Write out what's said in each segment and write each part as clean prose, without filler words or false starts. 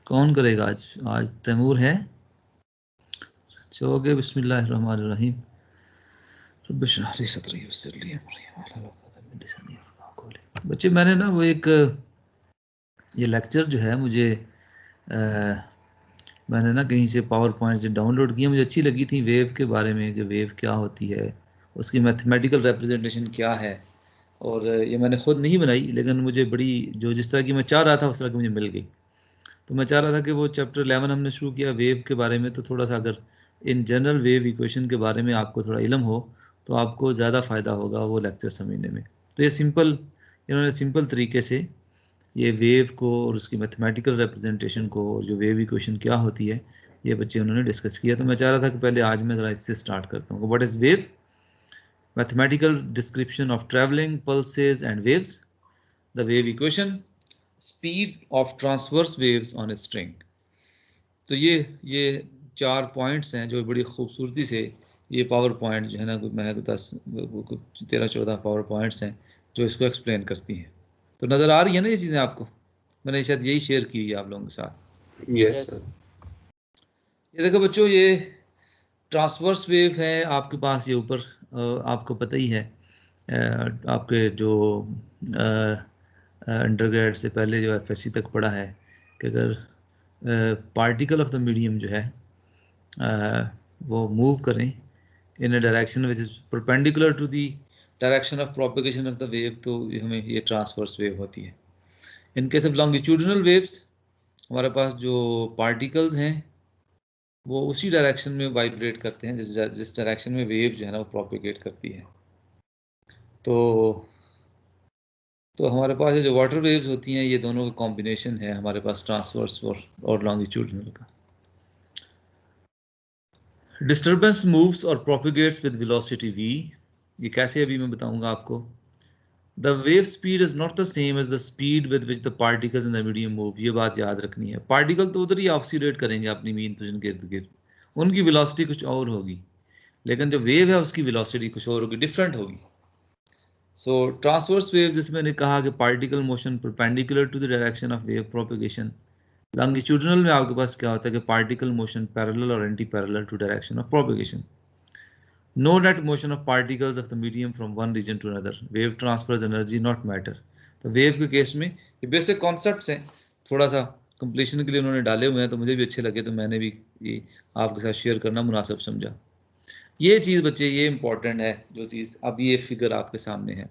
कौन करेगा आज? आज तैमूर है। चोगे बिस्मिल्लाहिर्रहमानिर्रहीम। बच्चे मैंने ना वो एक ये लेक्चर जो है मुझे मैंने ना कहीं से पावर पॉइंट से डाउनलोड किया, मुझे अच्छी लगी थी वेव के बारे में कि वेव क्या होती है, उसकी मैथमेटिकल रिप्रेजेंटेशन क्या है। और ये मैंने ख़ुद नहीं बनाई, लेकिन मुझे बड़ी जो जिस तरह की मैं चाह रहा था उस तरह की मुझे मिल गई। तो मैं चाह रहा था कि वो चैप्टर 11 हमने शुरू किया वेव के बारे में, तो थोड़ा सा अगर इन जनरल वेव इक्वेशन के बारे में आपको थोड़ा इल्म हो तो आपको ज़्यादा फ़ायदा होगा वो लेक्चर समझने में। तो ये सिंपल, इन्होंने सिंपल तरीके से ये वेव को और उसकी मैथमेटिकल रिप्रेजेंटेशन को और जो वेव इक्वेशन क्या होती है ये बच्चे उन्होंने डिस्कस किया। तो मैं चाह रहा था कि पहले आज मैं ज़रा इससे स्टार्ट करता हूँ। What is wave? Mathematical description of travelling pulses and waves, the wave equation, speed of transverse waves on a string. तो ये 4 पॉइंट्स हैं जो बड़ी खूबसूरती से ये पावर पॉइंट जो है ना, मैं 13-14 पावर पॉइंट्स हैं जो इसको एक्सप्लेन करती हैं। तो नज़र आ रही है ना ये चीज़ें आपको? मैंने शायद यही शेयर की है आप लोगों के साथ। Yes sir. ये देखो बच्चों, ये ट्रांसवर्स वेव है आपके पास, ये ऊपर आपको पता ही है। आपके जो अंडरग्रेड से पहले जो एफएससी तक पढ़ा है कि अगर पार्टिकल ऑफ द मीडियम जो है वो मूव करें in a direction which is perpendicular to the direction of propagation of the wave, तो हमें ये ट्रांसवर्स वेव होती है। In case of longitudinal waves हमारे पास जो पार्टिकल्स हैं वो उसी डायरेक्शन में वाइब्रेट करते हैं जिस डायरेक्शन में वेव जो है ना वो प्रोपेगेट करती है। तो हमारे पास ये जो वाटर वेव्स होती हैं ये दोनों का कॉम्बिनेशन है हमारे पास, ट्रांसवर्स और लॉन्गिट्यूडिनल का। डिस्टर्बेंस मूव्स और प्रोपेगेट्स विद वेलोसिटी v, ये कैसे अभी मैं बताऊंगा आपको। The wave speed is not the same as the speed with which the particles in the medium move, ये बात याद रखनी है। पार्टिकल तो उधर ही ऑसिलेट करेंगे अपनी मीन पोजीशन के इर्द गिर्द, उनकी वेलोसिटी कुछ और होगी, लेकिन जो वेव है उसकी वेलोसिटी कुछ और होगी, डिफरेंट होगी। सो ट्रांसवर्स वेव जिसमें मैंने कहा कि particle motion perpendicular to the direction of wave propagation. Longitudinal में आपके पास क्या होता है कि पार्टिकल मोशन पैरेलल और anti parallel to direction of propagation. No net motion of particles of the medium from one region to another, wave transfers energy not matter. तो wave के केस में ये बेसिक कॉन्सेप्ट्स हैं, थोड़ा सा completion के लिए उन्होंने डाले हुए हैं, तो मुझे भी अच्छे लगे, तो मैंने भी ये आपके साथ शेयर करना मुनासिब समझा। ये चीज़ बच्चे ये इंपॉर्टेंट है जो चीज़, अब ये फिगर आपके सामने है,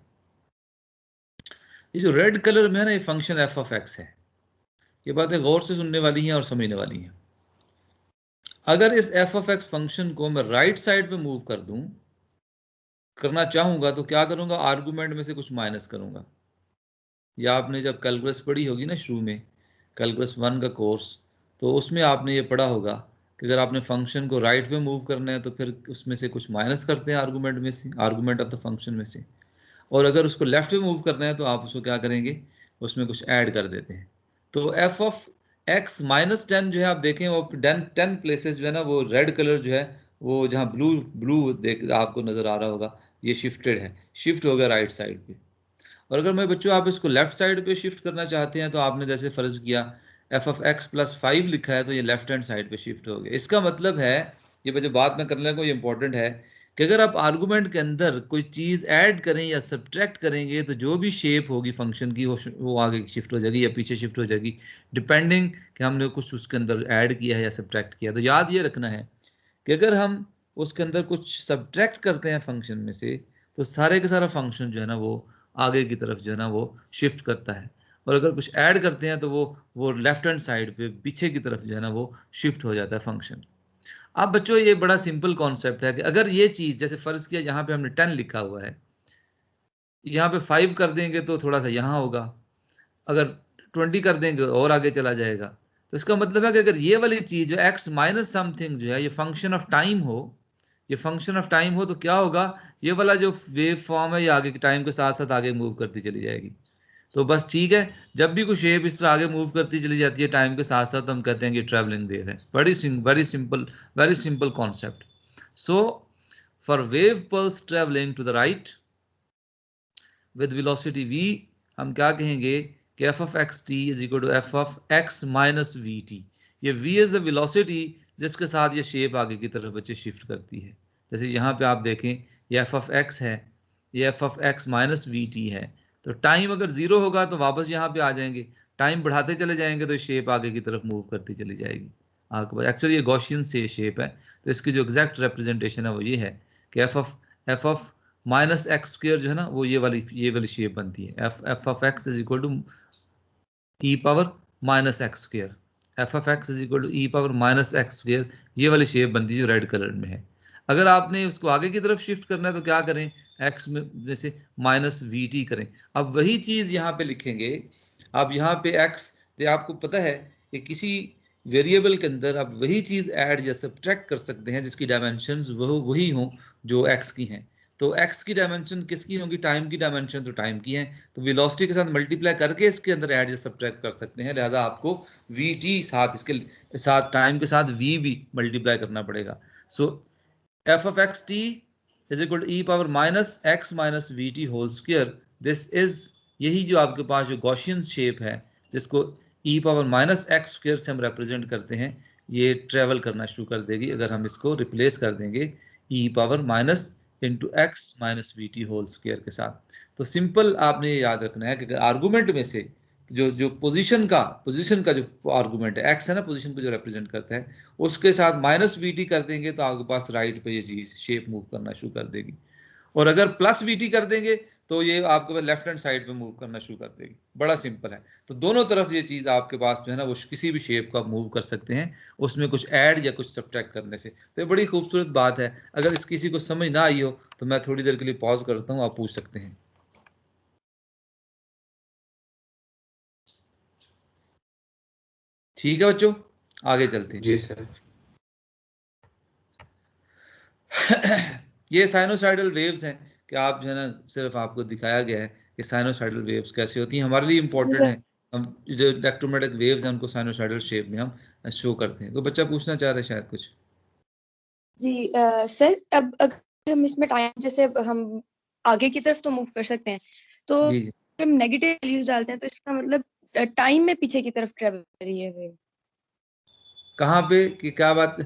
ये जो रेड कलर में है ना ये फंक्शन एफ ऑफ एक्स है। ये बातें गौर से सुनने वाली हैं और समझने वाली हैं। अगर इस एफ ऑफ एक्स फंक्शन को मैं राइट साइड पे मूव कर दूं, करना चाहूंगा, तो क्या करूंगा, आर्गुमेंट में से कुछ माइनस करूंगा। या आपने जब कैलकुलस पढ़ी होगी ना शुरू में, कैलकुलस 1 का कोर्स, तो उसमें आपने ये पढ़ा होगा कि अगर आपने फंक्शन को राइट में मूव करना है तो फिर उसमें से कुछ माइनस करते हैं आर्गुमेंट में से, आर्गुमेंट ऑफ द फंक्शन में से। और अगर उसको लेफ्ट में मूव करना है तो आप उसको क्या करेंगे, उसमें कुछ ऐड कर देते हैं। तो एफ ऑफ एक्स माइनस 10 जो है आप देखें वो 10 प्लेसेस जो है ना वो रेड कलर जो है वो जहाँ ब्लू ब्लू देख आपको नज़र आ रहा होगा, ये शिफ्टेड है, शिफ्ट हो गया राइट साइड पे। और अगर मैं बच्चों आप इसको लेफ्ट साइड पे शिफ्ट करना चाहते हैं तो आपने जैसे फ़र्ज़ किया एफ ऑफ एक्स प्लस 5 लिखा है तो ये लेफ्ट हैंड साइड पे शिफ्ट हो गया। इसका मतलब है, ये बच्चे बात में करने को ये इंपॉर्टेंट है कि अगर आप आर्गूमेंट के अंदर कोई चीज़ ऐड करें या सब्ट्रैक्ट करेंगे तो जो भी शेप होगी फंक्शन की वो आगे शिफ्ट हो जाएगी या पीछे शिफ्ट हो जाएगी, डिपेंडिंग कि हमने कुछ उसके अंदर ऐड किया है या सब्ट्रैक्ट किया। तो याद ये रखना है कि अगर हम उसके अंदर कुछ सब्ट्रैक्ट करते हैं फंक्शन में से तो सारे का सारा फंक्शन जो है ना वो आगे की तरफ जो है ना वो शिफ्ट करता है, और अगर कुछ ऐड करते हैं तो वो लेफ्ट हैंड साइड पे पीछे की तरफ जो है ना वो शिफ्ट हो जाता है फंक्शन। अब बच्चों ये बड़ा सिंपल कॉन्सेप्ट है कि अगर ये चीज़ जैसे फ़र्ज़ किया यहाँ पे हमने 10 लिखा हुआ है, यहाँ पे 5 कर देंगे तो थोड़ा सा यहाँ होगा, अगर 20 कर देंगे और आगे चला जाएगा। तो इसका मतलब है कि अगर ये वाली चीज़ जो x माइनस समथिंग जो है ये फंक्शन ऑफ टाइम हो, ये फंक्शन ऑफ टाइम हो तो क्या होगा, ये वाला जो वेव फॉर्म है ये आगे के टाइम के साथ साथ आगे मूव करती चली जाएगी। तो बस ठीक है, जब भी कोई शेप इस तरह आगे मूव करती चली जाती है टाइम के साथ साथ तो हम कहते हैं कि ट्रैवलिंग वेव है। Very simple concept. So for wave pulse travelling to the right with velocity v, हम क्या कहेंगे कि f of x T is equal to f of x minus v t. ये वी इज द वेलोसिटी जिसके साथ ये shape आगे की तरफ बच्चे शिफ्ट करती है। जैसे यहाँ पे आप देखें ये एफ ऑफ एक्स है, ये F of x minus v T है। तो टाइम अगर जीरो होगा तो वापस यहाँ पे आ जाएंगे, टाइम बढ़ाते चले जाएंगे तो शेप आगे की तरफ मूव करती चली जाएगी आपके पास। एक्चुअली ये गॉसियन से शेप है, तो इसकी जो एग्जैक्ट रिप्रेजेंटेशन है वो ये है कि एफ ऑफ माइनस एक्स स्क्र जो है ना वो ये वाली शेप बनती है। F of x is equal to e power minus x स्क्र, f of x is equal to e power minus x स्क्र, ये वाली शेप बनती है जो रेड कलर में है। अगर आपने उसको आगे की तरफ शिफ्ट करना है तो क्या करें, एक्स में से माइनस वी टी करें। अब वही चीज यहाँ पे लिखेंगे। अब यहाँ पे एक्स, तो आपको पता है कि किसी वेरिएबल के अंदर आप वही चीज ऐड या सब्ट्रैक्ट कर सकते हैं जिसकी डायमेंशंस वही हों जो एक्स की हैं। तो x की डायमेंशन किसकी होगी, टाइम की डायमेंशन तो टाइम की है, तो वेलोसिटी के साथ मल्टीप्लाई करके इसके अंदर ऐड या सब्ट्रैक्ट कर सकते हैं। लिहाजा आपको vt साथ इसके साथ टाइम के साथ v भी मल्टीप्लाई करना पड़ेगा। So f of x T is equal to e power minus x minus v t whole square. This is, यही जो आपके पास जो गॉसियन शेप है जिसको e power minus x square से हम रिप्रेजेंट करते हैं, ये ट्रेवल करना शुरू कर देगी अगर हम इसको रिप्लेस कर देंगे e power minus into x minus v t whole square के साथ। तो सिंपल आपने ये याद रखना है कि अगर आर्गूमेंट में से जो जो पोजीशन का जो आर्गूमेंट है एक्स है ना, पोजीशन को जो रिप्रेजेंट करता है, उसके साथ माइनस वी टी कर देंगे तो आपके पास राइट पे ये चीज शेप मूव करना शुरू कर देगी। और अगर प्लस वी टी कर देंगे तो ये आपके पास लेफ्ट हैंड साइड पे मूव करना शुरू कर देगी। बड़ा सिंपल है। तो दोनों तरफ ये चीज आपके पास जो है ना वो किसी भी शेप को आप मूव कर सकते हैं उसमें कुछ ऐड या कुछ सब्ट्रैक्ट करने से। तो ये बड़ी खूबसूरत बात है। अगर इस किसी को समझ ना आई हो तो मैं थोड़ी देर के लिए पॉज करता हूँ, आप पूछ सकते हैं। ठीक है बच्चों, आगे चलते हैं। जी सर। ये साइनोसाइडल वेव्स हैं कि आप जो है ना, सिर्फ आपको दिखाया गया है कि साइनोसाइडल वेव्स कैसे होती हैं, हमारे लिए जी इंपॉर्टेंट सर। है। हम जो इलेक्ट्रोमैग्नेटिक वेव्स हैं उनको साइनोसाइडल शेप में हम शो करते हैं। तो बच्चा पूछना चाह रहे हैं शायद कुछ। जी सर, अब अगर हम इसमें टाइम जैसे हम आगे की तरफ तो मूव कर सकते हैं, तो जी जी, हम नेगेटिव वैल्यूज डालते हैं तो इसका मतलब टाइम में पीछे की तरफ ट्रेवल कर रही है वेव। कहाँ पे कि क्या बात।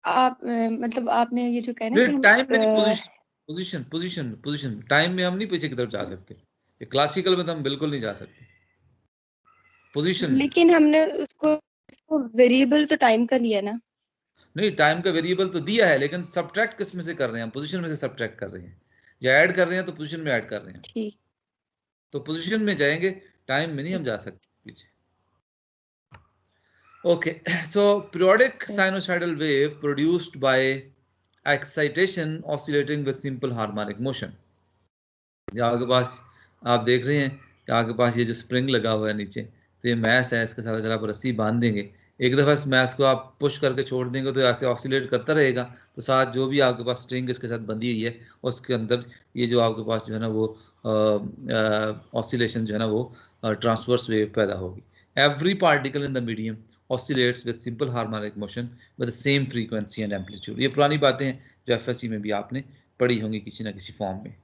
आप मतलब आपने ये जो कहा ना कि नहीं, हम टाइम में नहीं, position position position position, time में हम नहीं पीछे की तरफ जा सकते। ये क्लासिकल में तो हम बिल्कुल नहीं जा सकते पोजीशन में। लेकिन हमने उसको वेरिएबल तो टाइम का लिया ना। नहीं, टाइम का वेरिएबल तो दिया है लेकिन सब्ट्रैक्ट किस में से कर रहे हैं हम, पोजीशन में से सब्ट्रैक्ट कर रहे हैं। या ऐड कर रहे हैं तो पोजीशन में ऐड कर रहे हैं। ठीक तो पोजीशन में जाएंगे, टाइम में नहीं हम ठीक जा सकते पीछे। Okay, so periodic sir. Sinusoidal wave produced by excitation oscillating with simple harmonic motion. आपके पास, आप देख रहे हैं कि आपके पास ये जो स्प्रिंग लगा हुआ है नीचे, तो ये मैस है, इसके साथ अगर आप रस्सी बांध देंगे, एक दफ़ा इस मैस को आप पुश करके छोड़ देंगे तो ऐसे ऑसिलेट करता रहेगा। तो साथ जो भी आपके पास स्ट्रिंग इसके साथ बंधी हुई है उसके अंदर ये जो आपके पास जो है ना वो ऑसिलेशन जो है ना वो ट्रांसवर्स वेव पैदा होगी। Every particle in the medium oscillates with simple harmonic motion with the same frequency and amplitude. ये पुरानी बातें हैं जो एफएससी में भी आपने पढ़ी होंगी किसी ना किसी फॉर्म में।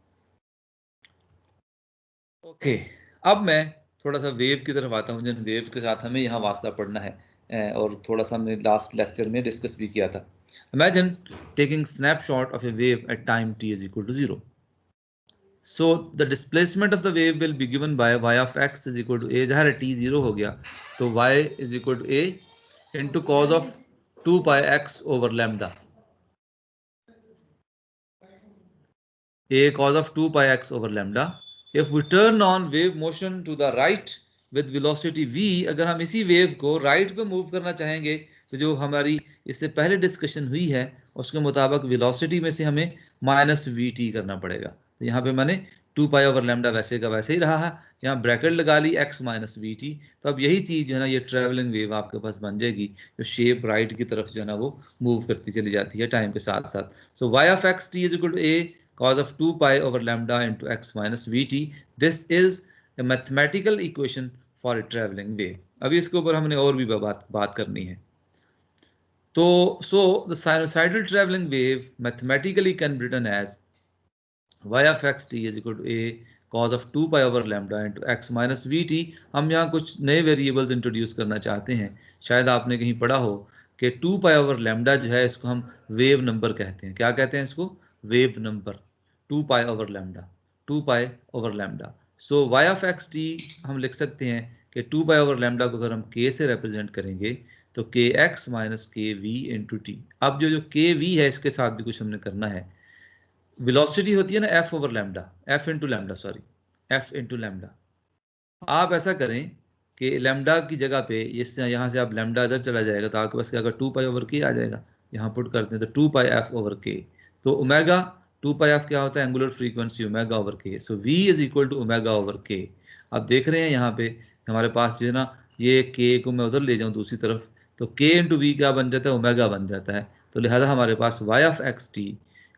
ओके, अब मैं थोड़ा सा वेव की तरफ आता हूँ जिन वेव के साथ हमें यहाँ वास्ता पढ़ना है, और थोड़ा सा हमने लास्ट लेक्चर में डिस्कस भी किया था। Imagine taking snapshot of A wave at time t is equal to 0. So the displacement of the wave will be given by y of x is equal to a, जहाँ t 0 हो गया तो y is equal to a into cos of 2 pi x over lambda, a cos of 2 pi x over lambda. If we turn on wave motion to the right with velocity v, अगर हम इसी wave को right पे move करना चाहेंगे तो जो हमारी इससे पहले डिस्कशन हुई है उसके मुताबिक वेलोसिटी में से हमें माइनस वी टी करना पड़ेगा। तो यहाँ पे मैंने 2 पाई ओवर लैम्डा वैसे का वैसे ही रहा है, यहाँ ब्रैकेट लगा ली x माइनस वी टी। तो अब यही चीज़ जो है ना ये ट्रैवलिंग वेव आपके पास बन जाएगी जो शेप राइट की तरफ जो है ना वो मूव करती चली जाती है टाइम के साथ साथ। So y of x T is equal to a cos of 2 pi over lambda into x minus vt. This is a mathematical equation for a traveling wave. अभी इसके ऊपर हमने और भी बात करनी है। तो so the sinusoidal traveling wave mathematically can be written as y of x t is equal to a cos of 2 pi over lambda into x minus vt। हम यहाँ कुछ नए वेरिएबल्स इंट्रोड्यूस करना चाहते हैं। शायद आपने कहीं पढ़ा हो कि 2 pi over lambda जो है इसको हम वेव नंबर कहते हैं। क्या कहते हैं इसको? Wave number. 2 pi over lambda, 2 pi over lambda। So y of x t हम लिख सकते हैं कि 2 pi over lambda को अगर हम k से रिप्रेजेंट करेंगे तो kx माइनस के वी इंटू टी। अब जो के वी है इसके साथ भी कुछ हमने करना है। वेलोसिटी होती है ना F over lambda, F into lambda, sorry F into lambda. आप ऐसा करें कि लैम्डा की जगह पे यहाँ से आप लैम्डा इधर चला जाएगा तो आपके पास क्या होगा, 2 पाई ओवर के आ जाएगा। यहाँ पुट करते हैं तो 2 पाई एफ ओवर के। तो ओमेगा 2 पाई एफ क्या होता है? Angular frequency omega over k. So v is equal to omega over k. आप देख रहे हैं यहाँ पे हमारे पास जो है ना, ये के को मैं उधर ले जाऊँ दूसरी तरफ तो के इंटू वी क्या बन जाता है? ओमेगा बन जाता है। तो लिहाजा हमारे पास y of x T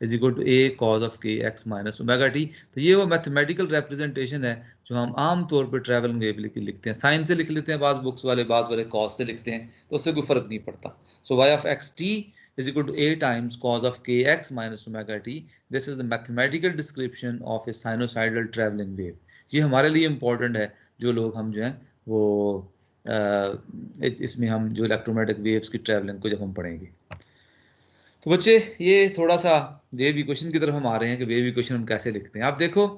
is equal to a cos of के एक्स माइनस ओमेगा टी। तो ये वो मैथमेटिकल रिप्रेजेंटेशन है जो हम आम तौर पर ट्रैवलिंग वेव लिखते हैं। साइन से लिख लेते हैं बाज बुक्स वाले, बाज वाले कॉस से लिखते हैं, तो उससे कोई फर्क नहीं पड़ता। So y of x t is equal to a times cos of kx minus omega t. This is the mathematical description of a sinusoidal traveling wave. ये हमारे लिए important है जो लोग हम जो है वो इसमें हम जो इलेक्ट्रोमैग्नेटिक वेव्स की ट्रैवलिंग को जब हम पढ़ेंगे। तो बच्चे ये थोड़ा सा वेव इक्वेशन की तरफ हम आ रहे हैं कि वेव इक्वेशन हम कैसे लिखते हैं। आप देखो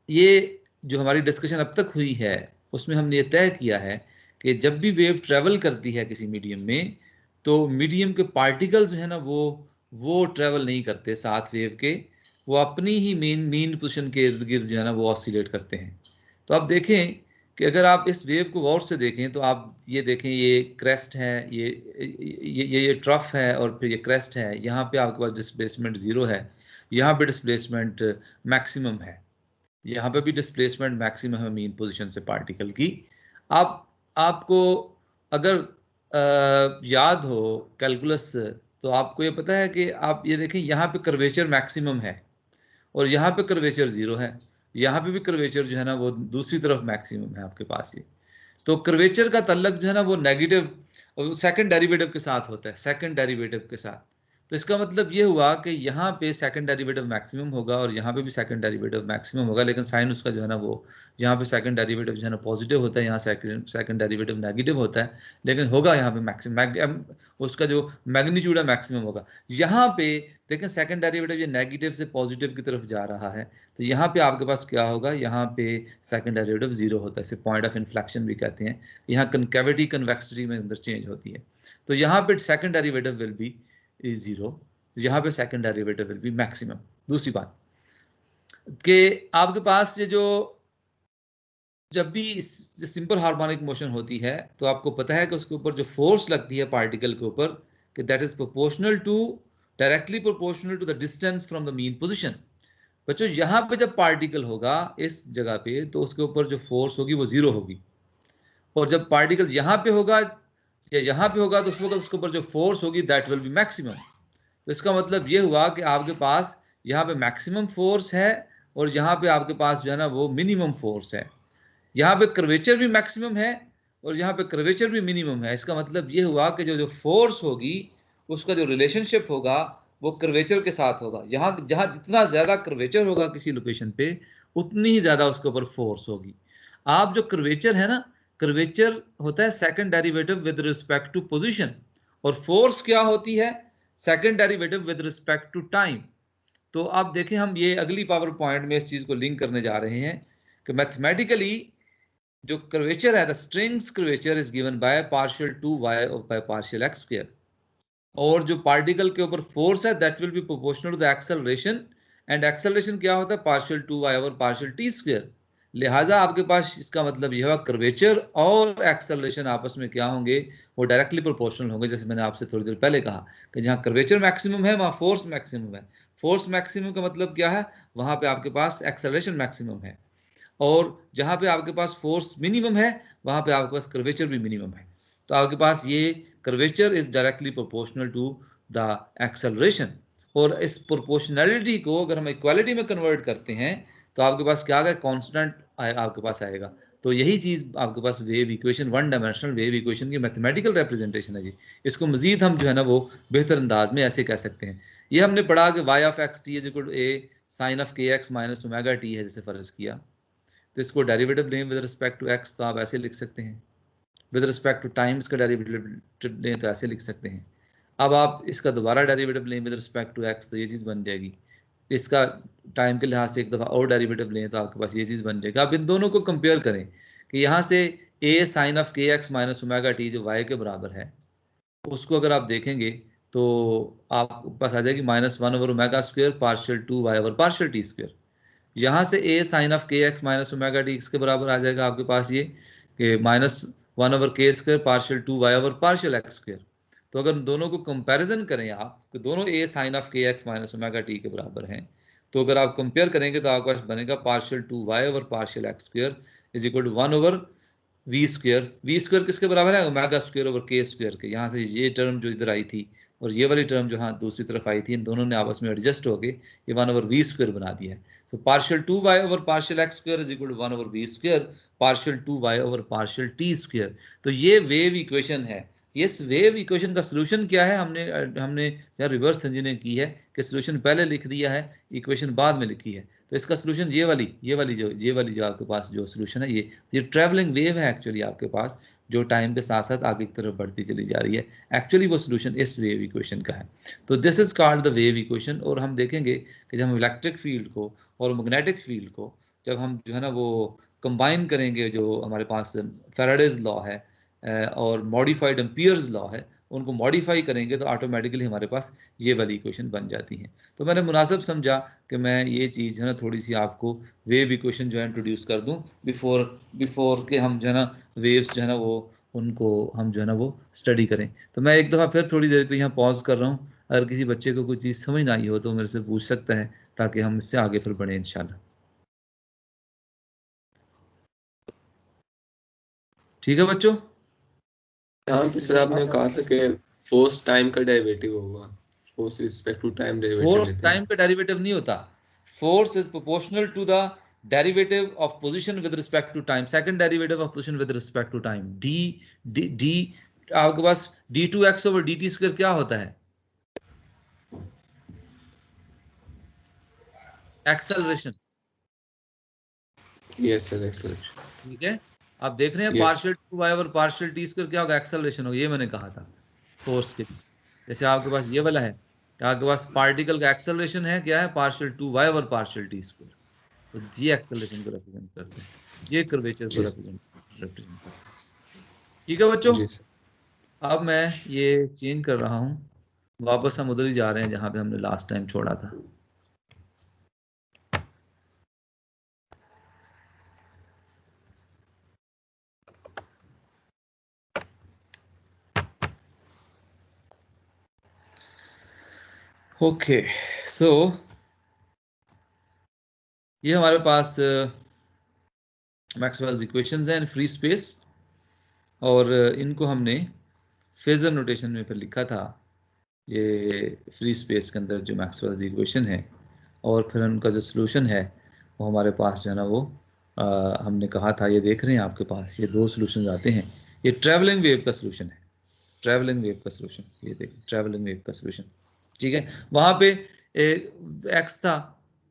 ये जो हमारी डिस्कशन अब तक हुई है उसमें हमने ये तय किया है कि जब भी वेव ट्रैवल करती है किसी मीडियम में तो मीडियम के पार्टिकल्स जो है ना वो ट्रैवल नहीं करते साथ वेव के, वो अपनी ही मीन पोजीशन के इर्द गिर्द जो है ना वो ऑसिलेट करते हैं। तो आप देखें कि अगर आप इस वेव को गौर से देखें तो आप ये देखें ये क्रेस्ट है, ये ट्रफ है और फिर ये क्रेस्ट है। यहाँ पे आपके पास डिस्प्लेसमेंट 0 है, यहाँ पे डिस्प्लेसमेंट मैक्सिमम है, यहाँ पे भी डिस्प्लेसमेंट मैक्सिमम है मीन पोजीशन से पार्टिकल की। आपको अगर याद हो कैलकुलस तो आपको ये पता है कि आप ये देखें यहाँ पे कर्वेचर मैक्सिमम है और यहाँ पे कर्वेचर 0 है, यहाँ पे भी कर्वेचर जो है ना वो दूसरी तरफ मैक्सिमम है आपके पास। ये तो कर्वेचर का तल्लक जो है ना वो नेगेटिव सेकंड डेरिवेटिव के साथ होता है, सेकंड डेरिवेटिव के साथ। तो इसका मतलब ये हुआ कि यहाँ पे सेकंड डेरिवेटिव मैक्सिमम होगा और यहाँ पे भी सेकंड डेरिवेटिव मैक्सिमम होगा, लेकिन साइन उसका जो है ना वो यहाँ पे सेकंड डेरिवेटिव जो है ना पॉजिटिव होता है, यहाँ सेकंड डेरिवेटिव नेगेटिव होता है, लेकिन होगा यहाँ पे मैक्सिमम, उसका जो मैग्नीट्यूड है मैक्सिमम होगा। यहाँ पे देखें सेकंड डेरिवेटिव ये नेगेटिव से पॉजिटिव की तरफ जा रहा है, तो यहाँ पे आपके पास क्या होगा, यहाँ पे सेकंड डेरिवेटिव 0 होता है, इसे पॉइंट ऑफ इन्फ्लेक्शन भी कहते हैं। यहाँ कनकेविटी कन्वेक्सिटी में अंदर चेंज होती है, तो यहाँ पे सेकंड डेरिवेटिव विल बी 0, यहाँ पे second derivative will be maximum. दूसरी बात कि आपके पास ये जो जब भी सिंपल हार्मोनिक मोशन होती है तो आपको पता है कि उसके ऊपर जो फोर्स लगती है पार्टिकल के ऊपर कि that is proportional to, directly proportional to the distance from the mean position. बच्चों यहाँ पे जब पार्टिकल होगा इस जगह पे तो उसके ऊपर जो फोर्स होगी वो 0 होगी, और जब पार्टिकल यहाँ पे होगा या यहाँ पे होगा तो उस वक्त उसके ऊपर जो फोर्स होगी दैट विल बी मैक्सिमम। तो इसका मतलब ये हुआ कि आपके पास यहाँ पे मैक्सिमम फोर्स है और यहाँ पे आपके पास जो है ना वो मिनिमम फोर्स है। यहाँ पे कर्वेचर भी मैक्सिमम है और यहाँ पे कर्वेचर भी मिनिमम है। इसका मतलब ये हुआ कि जो फोर्स होगी उसका जो रिलेशनशिप होगा वो कर्वेचर के साथ होगा। जहाँ जितना ज्यादा कर्वेचर होगा किसी लोकेशन पे उतनी ही ज्यादा उसके ऊपर फोर्स होगी। आप जो कर्वेचर है ना, कर्वेचर होता है second derivative with respect to position, और फोर्स क्या होती है, second derivative with respect to time. तो आप देखें हम ये अगली पावर पॉइंट में इस चीज को लिंक करने जा रहे हैं कि मैथमेटिकली जो कर्वेचर है, the strings curvature is given by partial 2y by partial x square, और जो पार्टिकल के ऊपर फोर्स है that will be proportional to the acceleration, and acceleration क्या होता है, partial 2y over partial t square. लिहाजा आपके पास इसका मतलब यह हुआ कर्वेचर और एक्सेलरेशन आपस में क्या होंगे, वो डायरेक्टली प्रोपोर्शनल होंगे। जैसे मैंने आपसे थोड़ी देर पहले कहा कि जहां कर्वेचर मैक्सिमम है वहां फोर्स मैक्सिमम है। फोर्स मैक्सिमम का मतलब क्या है, वहां पे आपके पास एक्सेलरेशन मैक्सिमम है, और जहां पे आपके पास फोर्स मिनिमम है वहां पे आपके पास कर्वेचर भी मिनिमम है। तो आपके पास ये curvature is directly proportional to the acceleration, और इस प्रोपोर्शनैलिटी को अगर हम इक्वालिटी में कन्वर्ट करते हैं तो आपके पास क्या आएगा, कांस्टेंट आपके पास आएगा। तो यही चीज आपके पास wave equation, one dimensional wave equation की मैथमेटिकल रिप्रेजेंटेशन है जी। इसको मजीद हम जो है ना वो बेहतर अंदाज में ऐसे कह सकते हैं। ये हमने पढ़ा कि y of x T is equal to a sine of के एक्स माइनस ओमेगा टी है जैसे फर्ज किया, तो इसको डेरिवेटिव लें विद रिस्पेक्ट टू एक्स तो आप ऐसे लिख सकते हैं, विद रिस्पेक्ट टू टाइम्स का डेरिवेटिव लें तो ऐसे लिख सकते हैं। अब आप इसका दोबारा डेरिवेटिव लें विद रिस्पेक्ट टू एक्स तो ये चीज़ बन जाएगी, इसका टाइम के लिहाज से एक दफ़ा और डेरिवेटिव लें तो आपके पास ये चीज़ बन जाएगी। आप इन दोनों को कंपेयर करें कि यहाँ से ए साइन ऑफ के एक्स माइनस ओमेगा टी जो वाई के बराबर है, उसको अगर आप देखेंगे तो आपके पास आ जाएगी -1/ओमेगा² पार्शियल 2y/पार्शियल t²। यहाँ से a साइन ऑफ के एक्स माइनस ओमेगा टी के बराबर आ जाएगा आपके पास ये कि -1/k² पार्शियल 2y/पार्शियल x²। तो अगर दोनों को कंपैरिजन करें आप तो दोनों a साइन ऑफ के एक्स माइनस ओमेगा टी के बराबर हैं। तो अगर आप कंपेयर करेंगे तो आपके पास बनेगा पार्शियल 2y/पार्शियल x² is equal to 1/v²। किसके बराबर है? ओमेगा² के के। यहाँ से ये टर्म जो इधर आई थी और ये वाली टर्म जो हाँ दूसरी तरफ आई थी, इन दोनों ने आपस में एडजस्ट होके ये 1/v² बना दिया है। तो पार्शियल 2y/पार्शियल x² is equal to 1/v², partial 2y/पार्शियल t²। तो ये वेव इक्वेशन है। इस वेव इक्वेशन का सोल्यूशन क्या है? हमने यार रिवर्स इंजीनियरिंग की है कि सोल्यूशन पहले लिख दिया है, इक्वेशन बाद में लिखी है। तो इसका सोल्यूशन ये वाली जो आपके पास जो सोल्यूशन है ये ट्रैवलिंग वेव है एक्चुअली आपके पास, जो टाइम के साथ साथ आगे की तरफ बढ़ती चली जा रही है। एक्चुअली वो सोल्यूशन इस वेव इक्वेशन का है। तो this is called the wave equation. और हम देखेंगे कि जब हम इलेक्ट्रिक फील्ड को और मैग्नेटिक फील्ड को जब हम जो है ना वो कंबाइन करेंगे, जो हमारे पास फैराडेज लॉ है और मॉडिफाइड एम्पियर्स लॉ है, उनको मॉडिफाई करेंगे तो ऑटोमेटिकली हमारे पास ये वाली इक्वेशन बन जाती है। तो मैंने मुनासिब समझा कि मैं ये चीज़ है ना थोड़ी सी आपको वेव इक्वेशन जो है इंट्रोड्यूस कर दूं बिफोर के हम जो है ना वेव्स जो है ना वो उनको हम जो है ना वो स्टडी करें। तो मैं एक दफ़ा फिर थोड़ी देर के यहाँ पॉज कर रहा हूँ। अगर किसी बच्चे को कोई चीज़ समझ ना आई हो तो मेरे से पूछ सकता है, ताकि हम इससे आगे फिर बढ़ें इंशाल्लाह। ठीक है बच्चों? यहाँ पे सर आपने कहा था कि फोर्स टाइम का डेरिवेटिव होगा, force respect to time derivative force लेते हैं। टाइम का डेरिवेटिव नहीं होता। Force is proportional to the derivative of position with respect to time, second derivative of position with respect to time. D D D आपके पास d2x/dt² क्या होता है? एक्सेलरेशन। Yes sir, acceleration. ठीक है, आप देख रहे हैं यस। पार्शियल 2y/पार्शियल t² क्या होगा? एक्सेलरेशन होगा। ये मैंने कहा था फोर्स के लिए। जैसे आपके पास ये वाला है कि आपके पास पार्टिकल का एक्सेलरेशन है, क्या है? पार्शियल 2y/पार्शियल t²। तो जी एक्सेलरेशन को रिप्रेजेंट करते हैं, ये कर्वेचर को रिप्रेजेंट करते हैं। ठीक है बच्चों, जी सर। अब मैं ये चेंज कर रहा हूँ, वापस हम उधर ही जा रहे हैं जहाँ पे हमने लास्ट टाइम छोड़ा था। ओके सो ये हमारे पास मैक्सवेल्स इक्वेशंस हैं इन फ्री स्पेस, और इनको हमने फेजर नोटेशन में फिर लिखा था, ये फ्री स्पेस के अंदर जो मैक्सवेल्स इक्वेशन है, और फिर उनका जो सोल्यूशन है वो हमारे पास जो है ना वो हमने कहा था, ये देख रहे हैं आपके पास ये दो सोल्यूशन आते हैं। ये ट्रैवलिंग वेव का सोल्यूशन है, ट्रैवलिंग वेव का सोल्यूशन, ये देखिए ट्रैवलिंग वेव का सोल्यूशन। ठीक है, वहाँ पे एक्स था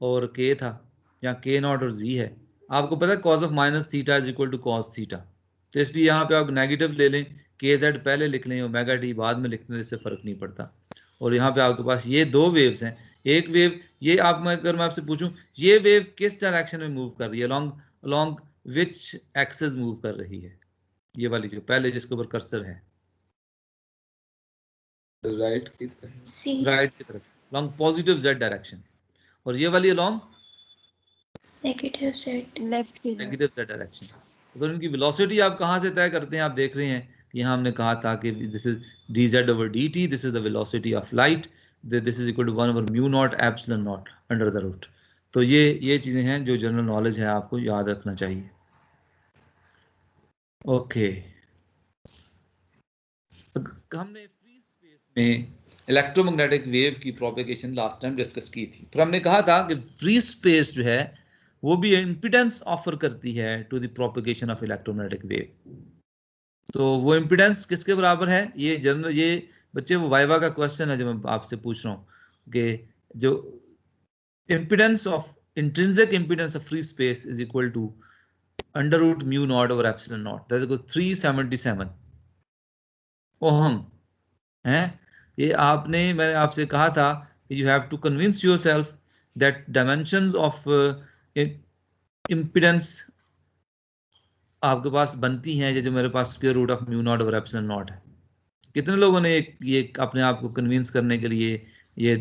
और के था, यहाँ के नॉट और जी है। आपको पता है cos of -θ is equal to cos theta, तो इसलिए यहाँ पे आप नेगेटिव ले लें, के जेड पहले लिख लें, ओमेगा टी बाद में लिखने से इससे फर्क नहीं पड़ता। और यहाँ पे आपके पास ये दो वेव्स हैं। एक वेव ये अगर मैं आपसे पूछूं ये वेव किस डायरेक्शन में मूव कर रही है, along along which axis move कर रही है? ये वाली जो पहले जिसके ऊपर कर्सर है, राइट की तरफ। राइट की तरफ, अलोंग पॉजिटिव जेड डायरेक्शन। और ये वाली अलोंग नेगेटिव जेड, लेफ्ट की तरफ। Negative Z direction. तो इनकी वेलोसिटी आप कहाँ से तय करते हैं? आप देख रहे हैं यहाँ हमने कहा था कि this is dz/dt, this is the velocity of light, this is equal to 1/μ0 under the root. तो ये चीजें हैं जो जनरल नॉलेज है, आपको याद रखना चाहिए। ओके, हमने फ्री स्पेस में इलेक्ट्रोमैग्नेटिक वेव की प्रोपेगेशन लास्ट टाइम डिस्कस की थी। फिर हमने कहा था कि फ्री स्पेस जो है वो भी इम्पिडेंस ऑफर करती है to the propagation of electromagnetic wave. तो वो इम्पिडेंस किसके बराबर है? ये जनरल, ये बच्चे वो वाइवा का क्वेश्चन है जो मैं आपसे पूछ रहा हूँ कि जो impedance of intrinsic impedance of free space is equal to under root mu naught over epsilon naught. That is 377 ohm है। ये आपने, मैंने आपसे कहा था you have to convince yourself that dimensions of impedance आपके पास बनती हैं, जो मेरे पास square root of mu naught over epsilon naught है। कितने लोगों ने ये अपने आप को कन्विंस करने के लिए ये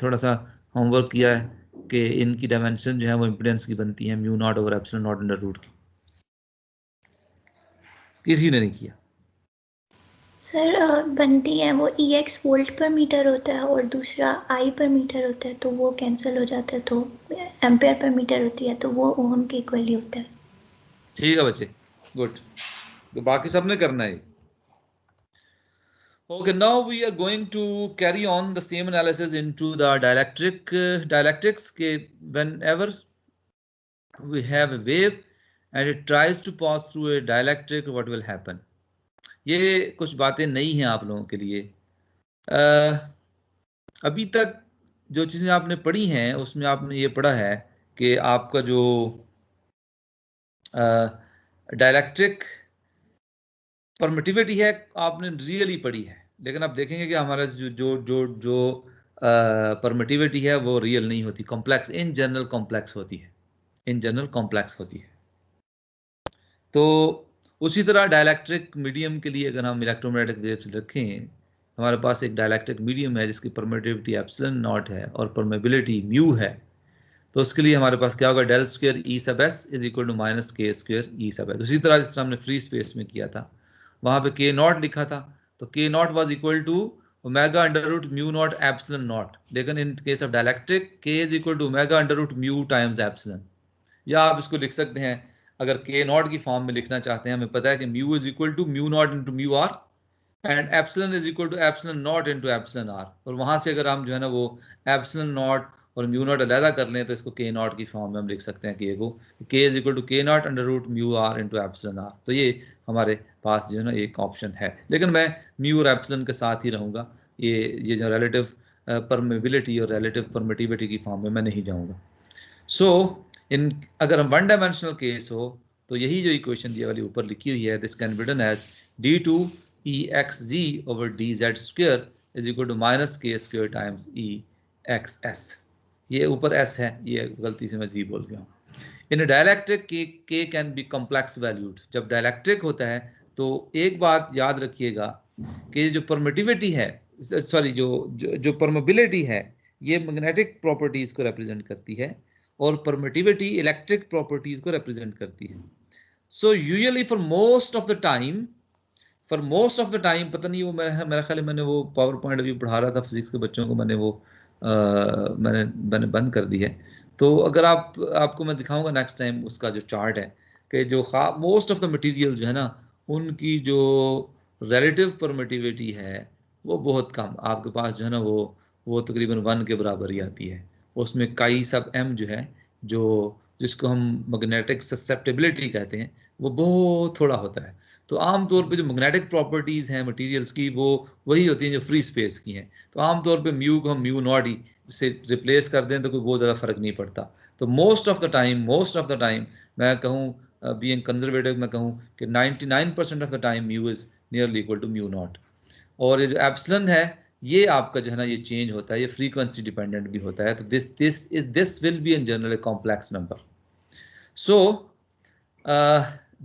थोड़ा सा होमवर्क किया है कि इनकी डायमेंशन जो है वो इम्पीडेंस की बनती है mu naught over epsilon naught under root की? किसी ने नहीं किया। सर बनती है, वो EX वोल्ट पर मीटर होता है और दूसरा I पर मीटर होता है, तो वो कैंसिल हो जाता है, तो एम्पेयर पर मीटर होती है, तो वो ओम के इक्वल ही होता है। ठीक है बच्चे, गुड। तो बाकी सबने करना है। Okay, now we are going to carry on the same analysis into the dialectics. Whenever we have a wave and it tries to pass through a dielectric, what will happen? ये कुछ बातें नई हैं आप लोगों के लिए। अभी तक जो चीजें आपने पढ़ी हैं उसमें आपने ये पढ़ा है कि आपका जो डायलेक्ट्रिक परमिटिविटी है आपने रियली पढ़ी है, लेकिन आप देखेंगे कि हमारा जो परमिटिविटी है वो रियल नहीं होती, कॉम्प्लेक्स, इन जनरल कॉम्प्लेक्स होती है, इन जनरल कॉम्प्लेक्स होती है। तो उसी तरह डायलेक्ट्रिक मीडियम के लिए अगर हम इलेक्ट्रोमैग्नेटिक वेव्स रखें, हमारे पास एक डायलेक्ट्रिक मीडियम है जिसकी परमिटिविटी एप्सिलॉन नॉट है और परमेबिलिटी म्यू है, तो उसके लिए हमारे पास क्या होगा, del square E sub S is equal to minus K square E sub S. उसी तरह जिस तरह हमने फ्री स्पेस में किया था, वहां पे के नॉट लिखा था, तो K naught was equal to omega under root mu naught epsilon naught, लेकिन in case of dielectric K is equal to omega under root mu times epsilon. या आप इसको लिख सकते हैं, अगर के नॉट की फॉर्म में लिखना चाहते हैं, हमें पता है कि mu is equal to mu naught into mu R and epsilon is equal to epsilon naught into epsilon R, और वहां से अगर हम जो है ना वो एप्सिलॉन नॉट और म्यू नॉट अलहदा कर लें तो इसको के नॉट की फॉर्म में हम लिख सकते हैं कि K is equal to K naught under root mu R into epsilon R. तो ये हमारे पास जो है ना एक ऑप्शन है, लेकिन मैं म्यू और एप्सिलॉन के साथ ही रहूंगा, ये जो रिलेटिव परमेबिलिटी और रिलेटिव परमिटिविटी की फॉर्म में मैं नहीं जाऊंगा। सो अगर हम वन डायमेंशनल केस हो तो यही जो इक्वेशन ये वाली ऊपर लिखी हुई है, this can be written as d2 EXZ over dz square is equal to minus k square times EXS। ये ऊपर s है, ये गलती से मैं z बोल गया हूँ। In dielectric k can be complex valued. जब डायलेक्ट्रिक होता है तो एक बात याद रखिएगा कि जो परमिटिविटी है, सॉरी जो परमेबिलिटी है, ये मैग्नेटिक प्रॉपर्टीज को रिप्रेजेंट करती है और परमिटिविटी इलेक्ट्रिक प्रॉपर्टीज को रिप्रेजेंट करती है। So usually for most of the time, पता नहीं वो मेरा ख्याल है मैंने वो पावर पॉइंट अभी पढ़ा रहा था फिजिक्स के बच्चों को, मैंने वो मैंने बंद कर दी है। तो अगर आपको मैं दिखाऊंगा नेक्स्ट टाइम उसका जो चार्ट है कि जो मोस्ट ऑफ द मटेरियल जो है ना उनकी जो रिलेटिव परमिटिविटी है वो बहुत कम, आपके पास जो है ना वो तकरीबन 1 के बराबर ही आती है। उसमें काई सब m जो है, जिसको हम मैग्नेटिक ससेप्टेबिलिटी कहते हैं, वो बहुत थोड़ा होता है। तो आमतौर पे जो मैग्नेटिक प्रॉपर्टीज हैं मटेरियल्स की वो वही होती हैं जो फ्री स्पेस की हैं। तो आमतौर पे म्यू को हम म्यू नॉट ही से रिप्लेस कर दें तो कोई बहुत ज़्यादा फर्क नहीं पड़ता। तो मोस्ट ऑफ द टाइम मैं कहूँ बीइंग कंजर्वेटिव, मैं कहूँ कि 99% of the time mu is nearly equal to mu naught. और ये जो एप्सिलॉन है ये आपका जो है ना ये चेंज होता है, ये फ्रीक्वेंसी डिपेंडेंट भी होता है। तो this will be in general a complex number. So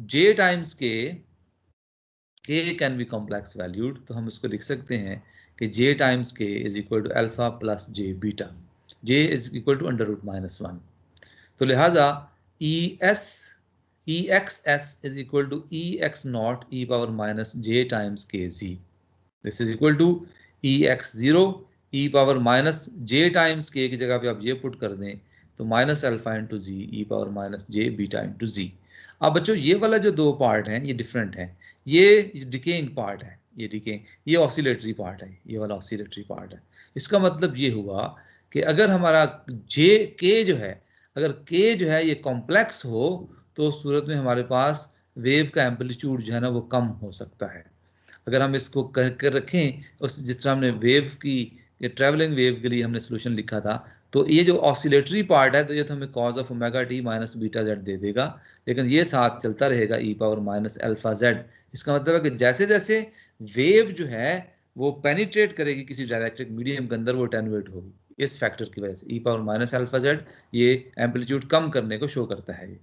j times k can be complex valued, तो हम इसको लिख सकते हैं कि j times k is equal to alpha plus j beta, j is equal to under root -1। तो लिहाजा EXS is equal to EX naught e power minus j times kz। This is equal to EX0 e power minus j times k की जगह पे आप ये put कर दें तो minus alpha into z e power minus j beta into z. अब बच्चों ये वाला जो दो पार्ट हैं ये डिफरेंट है, ये डिकेइंग पार्ट है, ये ऑसिलेटरी पार्ट है, ये वाला ऑसिलेटरी पार्ट है। इसका मतलब ये हुआ कि अगर हमारा k जो है, अगर k जो है ये कॉम्प्लेक्स हो तो उस सूरत में हमारे पास वेव का एम्पलीट्यूड जो है ना वो कम हो सकता है। अगर हम इसको कर रखें उस जिस तरह हमने वेव की ट्रैवलिंग वेव के लिए हमने सोल्यूशन लिखा था, तो तो ये जो ऑसिलेटरी पार्ट है तो ये तो हमें cos of omega t minus beta z दे देगा, लेकिन ये साथ चलता रहेगा e power minus alpha z. इसका मतलब है कि जैसे जैसे वेव जो है वो पेनिट्रेट करेगी किसी डायलैक्ट्रिक मीडियम के अंदर, वो अटेन्यूएट होगी इस फैक्टर की वजह से। ई पावर माइनस अल्फा जेड ये एम्पलीट्यूड कम करने को शो करता है ये।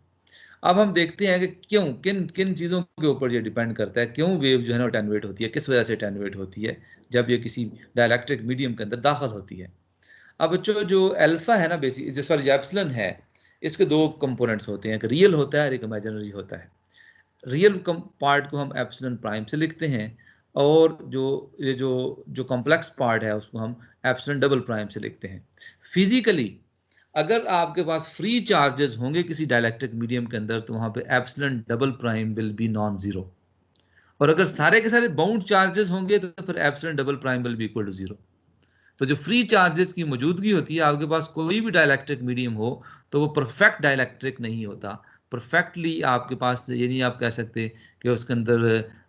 अब हम देखते हैं कि क्यों, किन किन चीज़ों के ऊपर ये डिपेंड करता है, क्यों वेव जो है ना अटेन्यूएट होती है, किस वजह से अटेन्यूएट होती है जब ये किसी डायलैक्ट्रिक मीडियम के अंदर दाखिल होती है। अब बच्चों जो अल्फा है ना बेसिक जो सॉरी एप्सिलॉन है, इसके दो कंपोनेंट्स होते हैं, एक रियल होता है और एक इमेजिनरी होता है। रियल पार्ट को हम एप्सिलॉन प्राइम से लिखते हैं और जो कॉम्प्लेक्स पार्ट है उसको हम एप्सिलॉन डबल प्राइम से लिखते हैं। फिजिकली अगर आपके पास फ्री चार्जेस होंगे किसी डायलैक्ट्रिक मीडियम के अंदर तो वहां पे epsilon double prime will B non zero, और अगर सारे के सारे बाउंड चार्जेस होंगे तो फिर epsilon double prime will be equal to zero. तो जो फ्री चार्जेस की मौजूदगी होती है आपके पास कोई भी डायलैक्ट्रिक मीडियम हो तो वो परफेक्ट डायलैक्ट्रिक नहीं होता। परफेक्टली आपके पास ये नहीं आप कह सकते कि उसके अंदर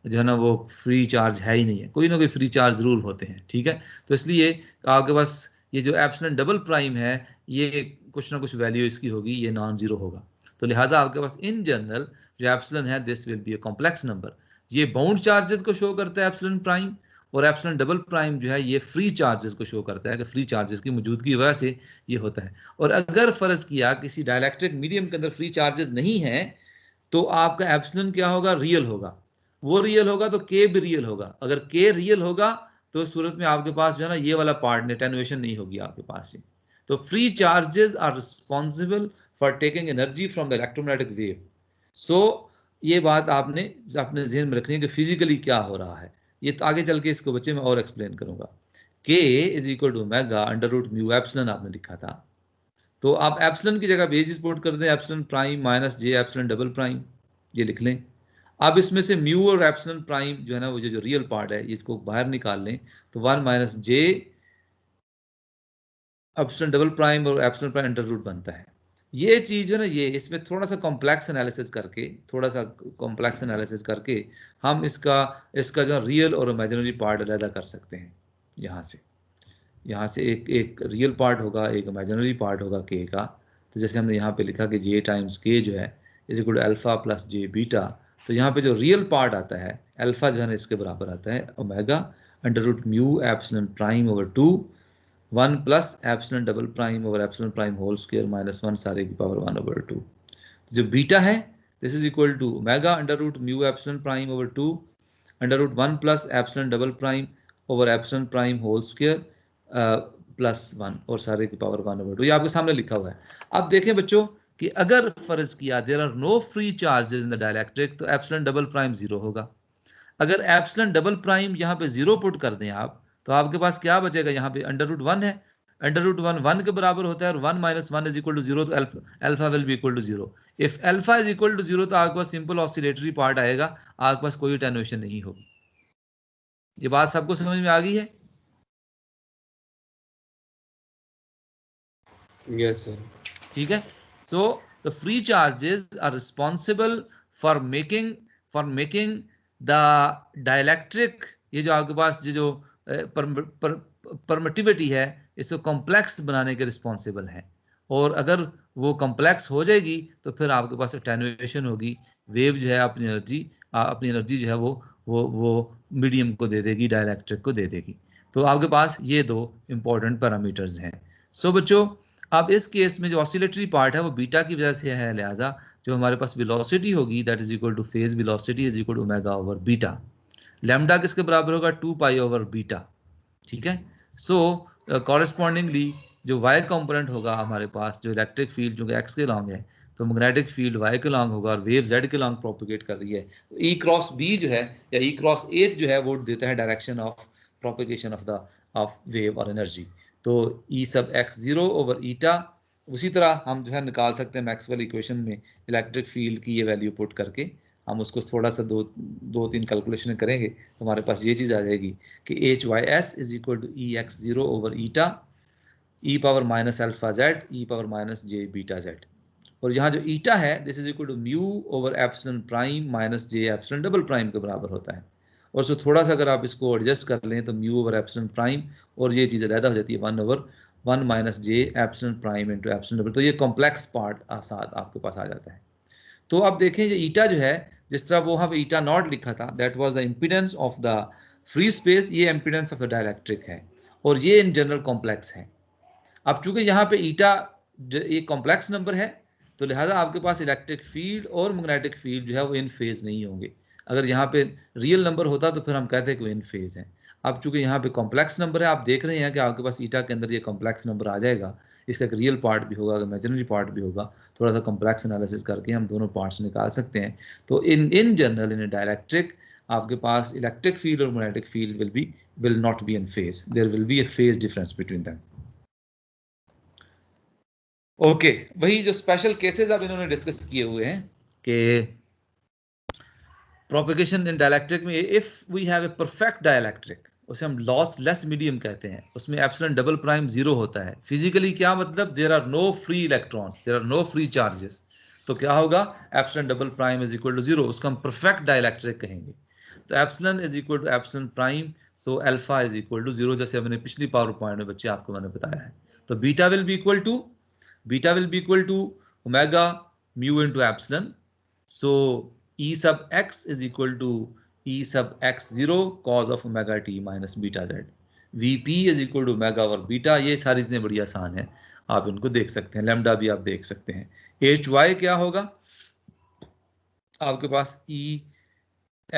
जो है ना वो फ्री चार्ज है ही नहीं है, कोई ना कोई फ्री चार्ज जरूर होते हैं, ठीक है। तो इसलिए आपके पास ये जो एप्सिलॉन डबल प्राइम है ये कुछ ना कुछ वैल्यू इसकी होगी, ये नॉन जीरो होगा। तो लिहाजा आपके पास इन जनरल जो एप्सिलॉन है this will be A complex number. ये बाउंड चार्जेस को शो करता है एप्सिलॉन प्राइम, और एप्सिलॉन डबल प्राइम जो है ये फ्री चार्जेस को शो करता है कि फ्री चार्जेस की मौजूदगी की वजह से ये होता है। और अगर फर्ज किया किसी डायलैक्ट्रिक मीडियम के अंदर फ्री चार्जेस नहीं है तो आपका एप्सिलॉन क्या होगा, रियल होगा। वो रियल होगा तो के भी रियल होगा। अगर के रियल होगा तो इस सूरत में आपके पास जो है ना ये वाला पार्ट अटेन्युएशन नहीं होगी आपके पास ये। तो free charges are responsible for taking energy from the electromagnetic wave. So ये बात आपने अपने जहन में रखनी है कि फिजिकली क्या हो रहा है। ये तो आगे चल के इसको बच्चे मैं और एक्सप्लेन करूंगा। K is equal to omega under root mu epsilon आपने लिखा था, तो आप एप्सिलॉन की जगह बेसिस पुट कर दें एप्सिलॉन प्राइम माइनस जे एप्सिलॉन डबल प्राइम, ये लिख लें। अब इसमें से म्यू और एप्सिलॉन प्राइम जो है ना वो जो रियल पार्ट है इसको बाहर निकाल लें तो 1 माइनस जे एप्सिलॉन डबल प्राइम और एप्सिलॉन प्राइम अंडर रूट बनता है। ये चीज है ना ये इसमें थोड़ा सा कॉम्प्लेक्स एनालिसिस करके हम इसका जो रियल और इमेजिनरी पार्ट अलग कर सकते हैं। यहाँ से एक रियल पार्ट होगा, एक इमेजिनरी पार्ट होगा के का। तो जैसे हमने यहाँ पे लिखा कि जे टाइम्स के जो है is equal to alpha plus J beta, तो यहाँ पे जो रियल पार्ट आता है अल्फा जो है ना इसके बराबर आता है omega under root mu epsilon prime over 2 1 plus epsilon double prime over epsilon prime whole square minus 1 सारे की पावर 1 ओवर 2। तो जो बीटा है this is equal to omega under root mu epsilon prime over 2 under root 1 plus epsilon double prime over epsilon prime whole square plus 1 और सारे की power 1 over 2। ये आपके सामने लिखा हुआ है। अब देखें बच्चों कि अगर फर्ज किया there are no free charges in the dielectric तो एप्सिलॉन डबल प्राइम जीरो होगा। अगर एप्सिलॉन डबल प्राइम यहाँ पे जीरो पुट कर दें आप तो आपके पास क्या बचेगा, यहाँ पे अंडर रूट 1 है, अंडर रूट 1 के बराबर होता है और 1 minus 1 is equal to zero, तो alpha will be equal to zero. If alpha is equal to zero तो आपके पास सिंपल ऑसिलेटरी पार्ट आएगा, आपके पास कोई अटेन्युएशन नहीं होगी। ये बात सबको समझ में आ गई है? Yes, sir. ठीक है। So the free charges are responsible for making the dielectric, ये जो आपके पास जो परमिटिविटी है इसको कॉम्प्लेक्स बनाने के रिस्पॉन्सिबल है। और अगर वो कॉम्प्लेक्स हो जाएगी तो फिर आपके पास अटेन्युएशन होगी, वेव जो है अपनी एनर्जी जो है वो मीडियम को दे देगी, डायलैक्ट्रिक को दे देगी। तो आपके पास ये दो इंपॉर्टेंट पैरामीटर्स हैं। सो बच्चों अब इस केस में जो ऑसिलेटरी पार्ट है वो बीटा की वजह से है, लिहाजा जो हमारे पास वेलोसिटी होगी that is equal to phase velocity is equal to omega over beta. Lambda किसके बराबर होगा, 2 पाई ओवर बीटा, ठीक है। सो कॉरेस्पॉन्डिंगली जो वाई कंपोनेंट होगा हमारे पास, जो इलेक्ट्रिक फील्ड जो एक्स के लॉन्ग है तो मैग्नेटिक फील्ड वाई के लॉन्ग होगा और वेव जेड के लॉन्ग प्रोपिगेट कर रही है। तो ई क्रॉस बी जो है या ई क्रॉस ए जो है वो देता है direction of propagation of wave और एनर्जी। तो ई सब एक्स जीरो ओवर ईटा। उसी तरह हम जो है निकाल सकते हैं मैक्सवेल इक्वेशन में इलेक्ट्रिक फील्ड की ये वैल्यू पुट करके, हम उसको थोड़ा सा दो तीन कैलकुलेशन करेंगे तो हमारे पास ये चीज़ आ जाएगी कि H Y S is equal to E X zero over eta E power minus alpha Z E power minus J beta Z. और यहाँ जो ईटा है this is equal to mu over epsilon prime minus J epsilon double prime के बराबर होता है। और जो थोड़ा सा अगर आप इसको एडजस्ट कर लें तो म्यू ओवर एप्सिलॉन प्राइम और ये चीज़ अलहदा हो जाती है 1 ओवर 1 माइनस जे epsilon prime into epsilon double. तो ये कॉम्प्लेक्स पार्ट साथ आपके पास आ जाता है। तो अब देखें ये ईटा जो है, जिस तरह वो वहाँ पे ईटा नॉट लिखा था, that was the impedance of the free space, ये इम्पीडेंस ऑफ द डाइलेक्ट्रिक है, और ये इन जनरल कॉम्प्लेक्स है। अब चूंकि यहाँ पे ईटा ये कॉम्प्लेक्स नंबर है, तो लिहाजा आपके पास इलेक्ट्रिक फील्ड और मैग्नेटिक फील्ड जो है वो इन फेज नहीं होंगे। अगर यहाँ पे रियल नंबर होता तो फिर हम कहते हैं कि इन फेज है। अब चूंकि यहाँ पे कॉम्प्लेक्स नंबर है, आप देख रहे हैं कि आपके पास ईटा के अंदर ये कॉम्प्लेक्स नंबर आ जाएगा, इसका एक रियल पार्ट भी होगा, इमेजिनरी पार्ट भी होगा। थोड़ा सा कॉम्प्लेक्स एनालिसिस करके हम दोनों पार्ट्स निकाल सकते हैं। तो इन जनरल इन डायरेक्ट्रिक आपके पास इलेक्ट्रिक फील्ड और magnetic field will not be in phase, there will be a phase difference between them. Okay, वही जो स्पेशल केसेस अब इन्होंने डिस्कस किए हुए हैं कि प्रोपेगेशन इन डायलेक्ट्रिक में if we have a perfect dielectric, उसे हम लॉस लेस मीडियम कहते हैं, उसमें एप्सिलॉन डबल प्राइम जीरो होता है। फिजिकली क्या मतलब, there are no free electrons, there are no free charges. तो क्या होगा, epsilon double prime is equal to zero, उसको हम परफेक्ट डायलेक्ट्रिक कहेंगे। तो epsilon is equal to epsilon prime, so alpha is equal to zero, जैसे हमने पिछली पावर पॉइंट में बच्चे आपको मैंने बताया है। तो beta will be equal to omega mu into epsilon, so E sub x is equal to E sub x0 cos of omega t minus beta z. Vp is equal to omega और beta, ये सारी चीजें बड़ी आसान है, आप इनको देख सकते हैं। लैम्डा भी आप देख सकते हैं। hy क्या होगा आपके पास, E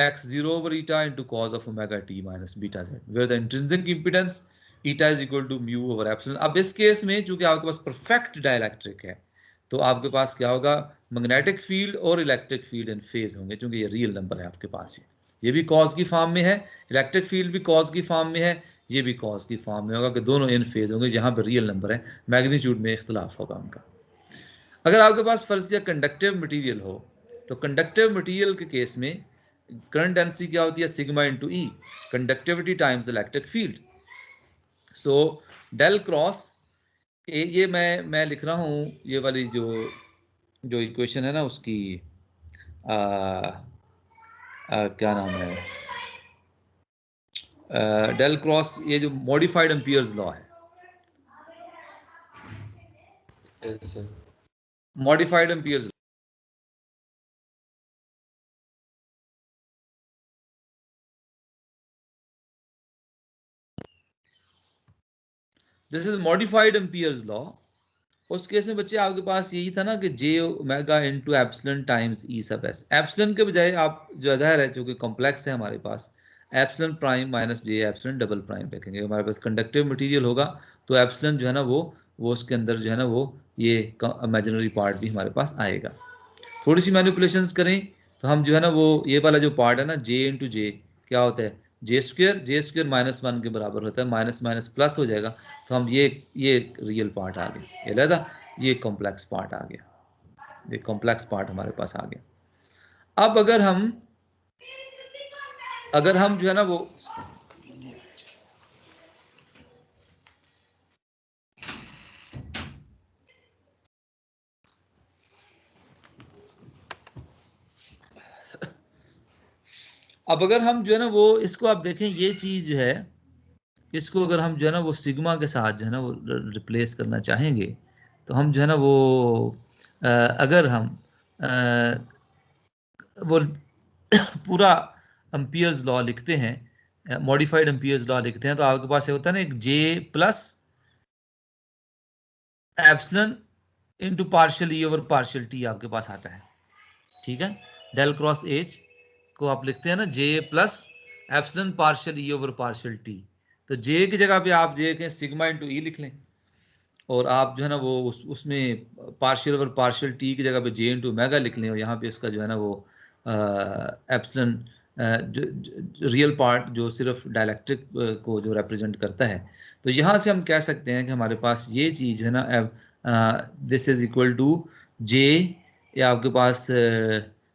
x0 over eta into cos of omega t minus beta z, where the intrinsic impedance eta is equal to mu over epsilon। अब इस केस में चूंकि आपके पास परफेक्ट डायलेक्ट्रिक है, तो आपके पास क्या होगा, मैग्नेटिक फील्ड और इलेक्ट्रिक फील्ड इन फेज होंगे, क्योंकि ये रियल नंबर है आपके पास। ये भी कॉस की फॉर्म में है, इलेक्ट्रिक फील्ड भी कॉस की फॉर्म में है, ये भी कॉस की फॉर्म में होगा, कि दोनों इन फेज होंगे जहां पर रियल नंबर है, मैग्नीट्यूड में इख्तलाफ होगा उनका। अगर आपके पास फर्ज किया कंडक्टिव मटेरियल हो, तो कंडक्टिव मटेरियल के केस में करंट डेंसिटी क्या होती है, sigma into e, conductivity times electric field. So del cross ये मैं लिख रहा हूं, ये वाली जो इक्वेशन है ना उसकी क्या नाम है, डेल क्रॉस, ये जो मॉडिफाइड एम्पियर्स लॉ है, modified amperes, this is modified Ampere's law. उस केस में बच्चे आपके पास यही था ना कि जे ओमेगा इनटू एप्सिलॉन टाइम्स ई सब एस, एप्सिलॉन के बजाय आप जो जाहिर है क्योंकि कॉम्प्लेक्स है हमारे पास, एप्सिलॉन प्राइम माइनस जे एप्सिलॉन डबल प्राइम रखेंगे। हमारे पास कंडक्टिव मटेरियल होगा तो एप्सिलॉन जो है ना वो उसके अंदर जो है ना वो ये इमेजिनरी पार्ट भी हमारे पास आएगा। थोड़ी सी मैनिपुलेशंस करें तो हम जो है ना वो ये वाला जो पार्ट है ना जे इंटू जे क्या होता है, जे स्क्वेयर माइनस वन के बराबर होता है, माइनस माइनस प्लस हो जाएगा, तो हम ये रियल पार्ट आ गया, ये लगा, ये कॉम्प्लेक्स पार्ट आ गया, ये कॉम्प्लेक्स पार्ट हमारे पास आ गया। अब अगर हम जो है ना वो जो है ना वो इसको आप देखें, ये चीज जो है इसको अगर हम जो है ना वो सिग्मा के साथ जो है ना वो रिप्लेस करना चाहेंगे, तो हम जो है ना वो अगर हम वो पूरा एम्पियर्स लॉ लिखते हैं, मॉडिफाइड एम्पियर्स लॉ लिखते हैं, तो आपके पास ये होता है ना एक j plus epsilon into partial e over partial t आपके पास आता है, ठीक है। डेल क्रॉस एच को आप लिखते हैं ना j plus epsilon partial e over partial t, तो जे की जगह पे आप देखें सिग्मा इनटू ई लिख लें, और आप जो है ना वो उसमें पार्शियल ओवर पार्शियल टी की जगह पे जे इंटू ओमेगा लिख लें, और यहाँ पे इसका जो है ना वो एप्सिलॉन रियल पार्ट जो सिर्फ डायलेक्ट्रिक को जो रिप्रेजेंट करता है, तो यहाँ से हम कह सकते हैं कि हमारे पास ये चीज़ है ना, दिस इज इक्वल टू जे, ये आपके पास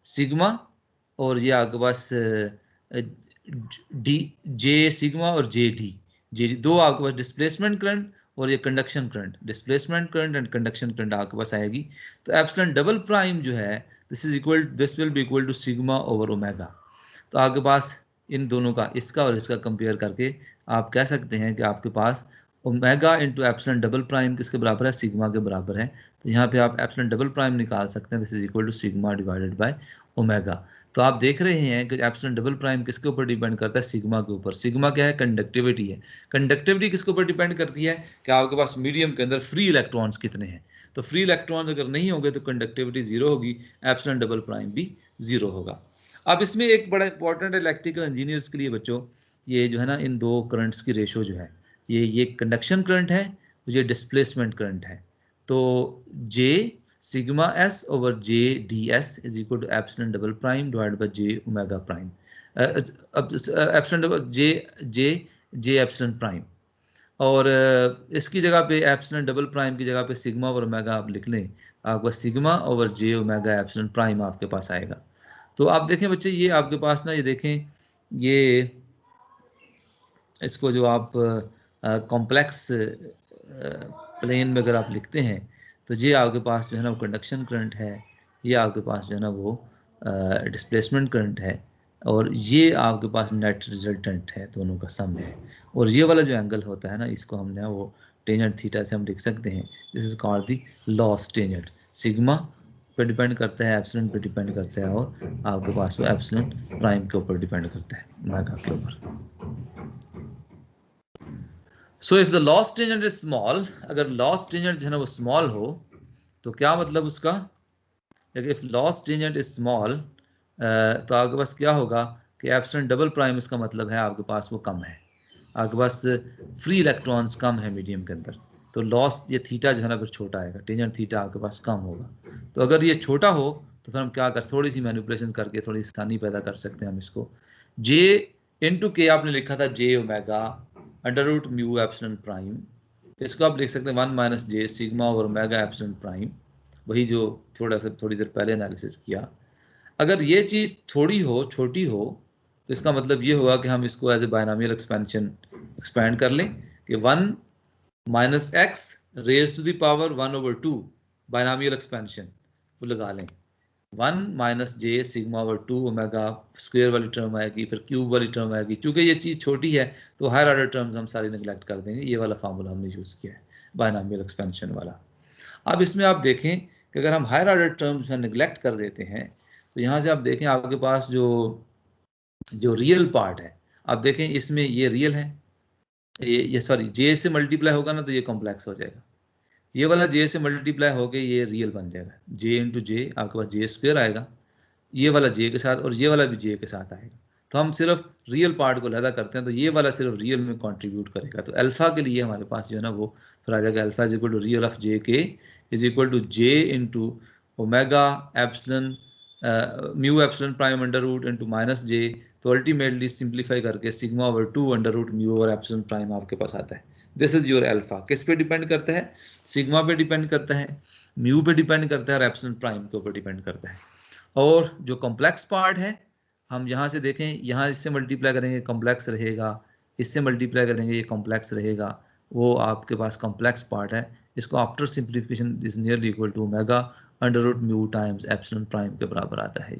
सिग्मा, और ये आपके पास डी जे सिग्मा और जे डी दो आपके पास डिस्प्लेसमेंट करंट, और ये conduction current, displacement current and conduction current आपके पास आएगी। तो एप्सिलॉन डबल प्राइम जो है this will be equal to sigma over omega. तो आपके पास इन दोनों का, इसका और इसका कंपेयर करके आप कह सकते हैं कि आपके पास omega into epsilon double prime किसके बराबर है, सिग्मा के बराबर है। तो यहाँ पे आप एप्सिलॉन डबल प्राइम निकाल सकते हैं, this is equal to sigma divided by omega. तो आप देख रहे हैं कि एप्सिलॉन डबल प्राइम किसके ऊपर डिपेंड करता है, सिग्मा के ऊपर। सिग्मा क्या है, कंडक्टिविटी है। कंडक्टिविटी किसके ऊपर डिपेंड करती है कि आपके पास मीडियम के अंदर फ्री इलेक्ट्रॉन्स कितने हैं। तो फ्री इलेक्ट्रॉन्स अगर नहीं होंगे तो कंडक्टिविटी जीरो होगी, एप्सिलॉन डबल प्राइम भी जीरो होगा। अब इसमें एक बड़ा इंपॉर्टेंट इलेक्ट्रिकल इंजीनियर्स के लिए बच्चों, ये जो है ना, इन दो करंट्स की रेशो जो है, ये कंडक्शन करंट है, ये डिस्प्लेसमेंट करंट है। तो j sigma s over j d s is equal to epsilon double prime divide by j omega prime. अब epsilon double j j j epsilon prime, और इसकी जगह पे एप्सिलॉन डबल प्राइम की जगह पे सिग्मा और ओमेगा आप लिख लें, आपका सिग्मा ओवर जे ओमेगा एप्सिलॉन प्राइम आपके पास आएगा। तो आप देखें बच्चे, ये आपके पास ना, ये देखें, ये इसको जो आप कॉम्प्लेक्स प्लेन में अगर आप लिखते हैं तो ये आपके पास जो है ना वो कंडक्शन करंट है, ये आपके पास जो है ना वो डिस्प्लेसमेंट करंट है, और ये आपके पास नेट रिजल्टेंट है, दोनों का सम है। और ये वाला जो एंगल होता है ना, इसको हमने वो टेंजेंट थीटा से हम लिख सकते हैं, this is called the loss tangent. Sigma पे डिपेंड करता है, एप्सिलॉन पे डिपेंड करता है, और आपके पास वो एप्सिलॉन प्राइम के ऊपर डिपेंड करता है, ओमेगा के ऊपर। So if the loss tangent is small, अगर लॉस टेंजेंट जो है ना वो स्मॉल हो, तो क्या मतलब उसका, if loss tangent is small, तो आपके पास क्या होगा कि एप्सिलॉन डबल प्राइम, इसका मतलब है आपके पास वो कम है, आपके पास फ्री इलेक्ट्रॉन्स कम है मीडियम के अंदर। तो लॉस, ये थीटा जो है ना फिर छोटा आएगा, टेंजेंट थीटा आपके पास कम होगा। तो अगर ये छोटा हो तो फिर हम क्या कर, थोड़ी सी मैनिपुलेशन करके थोड़ी आसानी पैदा कर सकते हैं हम इसको। जे इंटू के आपने लिखा था j omega under root mu epsilon prime, इसको आप लिख सकते हैं 1 माइनस जे सिग्मा और ओमेगा एप्सिलॉन प्राइम, वही जो थोड़ी देर पहले एनालिसिस किया। अगर ये चीज़ थोड़ी हो, छोटी हो, तो इसका मतलब ये होगा कि हम इसको as a binomial expansion expand कर लें कि 1 minus X raise to the power 1/2 binomial expansion वो लगा लें। 1 माइनस जे सिग्मा ओवर 2 ओमेगा स्क्वायर वाली टर्म आएगी, फिर क्यूब वाली टर्म आएगी। क्योंकि ये चीज़ छोटी है तो हायर ऑर्डर टर्म्स हम सारी निगलेक्ट कर देंगे। ये वाला फार्मूला हमने यूज़ किया है, बायनॉमियल एक्सपेंशन वाला। अब इसमें आप देखें कि अगर हम हायर ऑर्डर टर्म्स निगलेक्ट कर देते हैं, तो यहाँ से आप देखें आपके पास जो रियल पार्ट है, आप देखें इसमें ये रियल है, ये सॉरी, जे से मल्टीप्लाई होगा ना तो ये कॉम्प्लेक्स हो जाएगा, ये वाला जे से मल्टीप्लाई होके ये रियल बन जाएगा, जे इंटू जे आपके पास जे स्क्वायर आएगा, ये वाला जे के साथ और ये वाला भी जे के साथ आएगा। तो हम सिर्फ रियल पार्ट को अलग करते हैं, तो ये वाला सिर्फ रियल में कंट्रीब्यूट करेगा। तो अल्फा के लिए हमारे पास जो है ना वो फिर आ जाएगा, alpha is equal to real of j k is equal to j into omega epsilon mu epsilon prime under root into minus j. तो अल्टीमेटली सिंप्लीफाई करके sigma over 2 under root mu over epsilon prime आपके पास आता है। This is your alpha. किस पे depend करता है, सिग्मा पे डिपेंड करता है, म्यू पे डिपेंड करता है, और एप्सिलॉन प्राइम के ऊपर डिपेंड करता है। और जो कॉम्प्लेक्स पार्ट है, हम यहाँ से देखें, यहाँ इससे मल्टीप्लाई करेंगे कॉम्प्लेक्स रहेगा, इससे मल्टीप्लाई करेंगे ये कॉम्प्लेक्स रहेगा, वो आपके पास कॉम्प्लेक्स पार्ट है। इसको after simplification is nearly equal to omega under root mu times epsilon prime के बराबर आता है।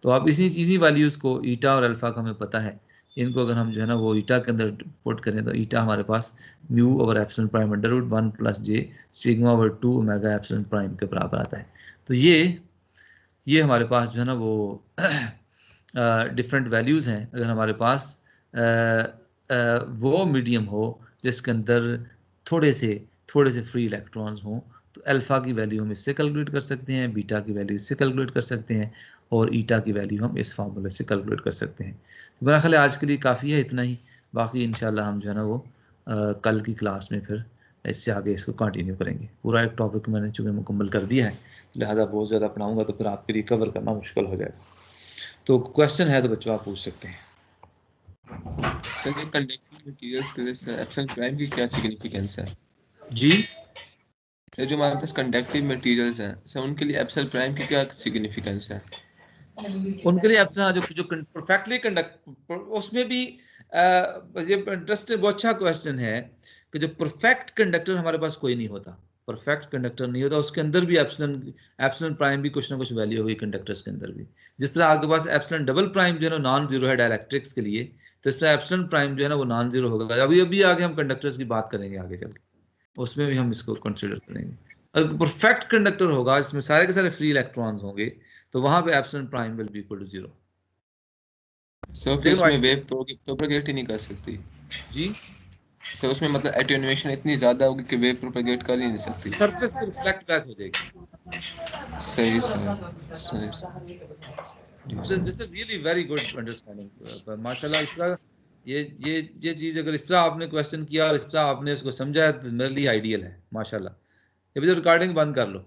तो आप इसी वैल्यूज़ को, ईटा और अल्फा का हमें पता है, इनको अगर हम जो है ना वो ईटा के अंदर पुट करें, तो ईटा हमारे पास mu over epsilon prime under root 1 plus j sigma over 2 omega epsilon prime के बराबर आता है। तो ये हमारे पास जो है ना वो डिफरेंट वैल्यूज़ हैं। अगर हमारे पास वो मीडियम हो जिसके अंदर थोड़े से फ्री इलेक्ट्रॉन्स हों, तो अल्फ़ा की वैल्यू हम इससे कैलकुलेट कर सकते हैं, बीटा की वैल्यू इससे कैलकुलेट कर सकते हैं, और ईटा की वैल्यू हम इस फार्मूले से कैलकुलेट कर सकते हैं। तो मेरा ख्याल है आज के लिए काफ़ी है, इतना ही। बाकी इंशाल्लाह हम जो है ना वो कल की क्लास में फिर इससे आगे इसको कंटिन्यू करेंगे। पूरा एक टॉपिक मैंने चूँकि मुकम्मल कर दिया है, लिहाजा बहुत ज़्यादा पढ़ाऊँगा तो फिर आपके लिए कवर करना मुश्किल हो जाएगा। तो क्वेश्चन है तो बच्चों आप पूछ सकते हैं। सर ये कंडक्टिंग मटेरियल्स के लिए एप्सिलॉन प्राइम की क्या सिग्निफिकेंस है जी? सर जो हमारे पास कंडक्टिव मटेरियल्स हैं सर, उनके लिए एप्सिलॉन प्राइम की क्या सिग्निफिकेंस है? उनके लिए एप्सिलॉन जो परफेक्टली कंडक्ट, उसमें भी ये इंटरेस्टिंग, बहुत अच्छा क्वेश्चन है कि जो परफेक्ट कंडक्टर हमारे पास कोई नहीं होता। परफेक्ट कंडक्टर नहीं होता, उसके अंदर भी एप्सिलॉन प्राइम भी कुछ ना कुछ वैल्यू होगी कंडक्टर्स के अंदर भी। जिस तरह आपके पास एप्सिलॉन डबल प्राइम जो है ना नॉन जीरो है डाइलेक्ट्रिक्स के लिए, तो इस तरह एप्सिलॉन प्राइम जो है ना वो नॉन जीरो होगा। अभी आगे हम कंडक्टर्स की बात करेंगे आगे चल के, उसमें भी हम इसको कंसिडर करेंगे। अगर परफेक्ट कंडक्टर होगा इसमें सारे के सारे फ्री इलेक्ट्रॉन्स होंगे, तो वहां पे epsilon prime will be equal to zero. Sir फिर उसमें वेव प्रोपेगेट ही नहीं कर सकती जी सर, उसमें मतलब एटेन्यूएशन इतनी ज्यादा होगी कि वेव प्रोपेगेट कर ही नहीं सकती। सरफेस से रिफ्लेक्ट बैक हो जाएगी। सही सही this is really very good understanding माशाल्लाह। इसका ये चीज अगर इस तरह आपने क्वेश्चन किया और इस तरह आपने उसको समझा तो मेरे लिए आइडियल है माशाल्लाह। अभी तो रिकॉर्डिंग बंद कर लो।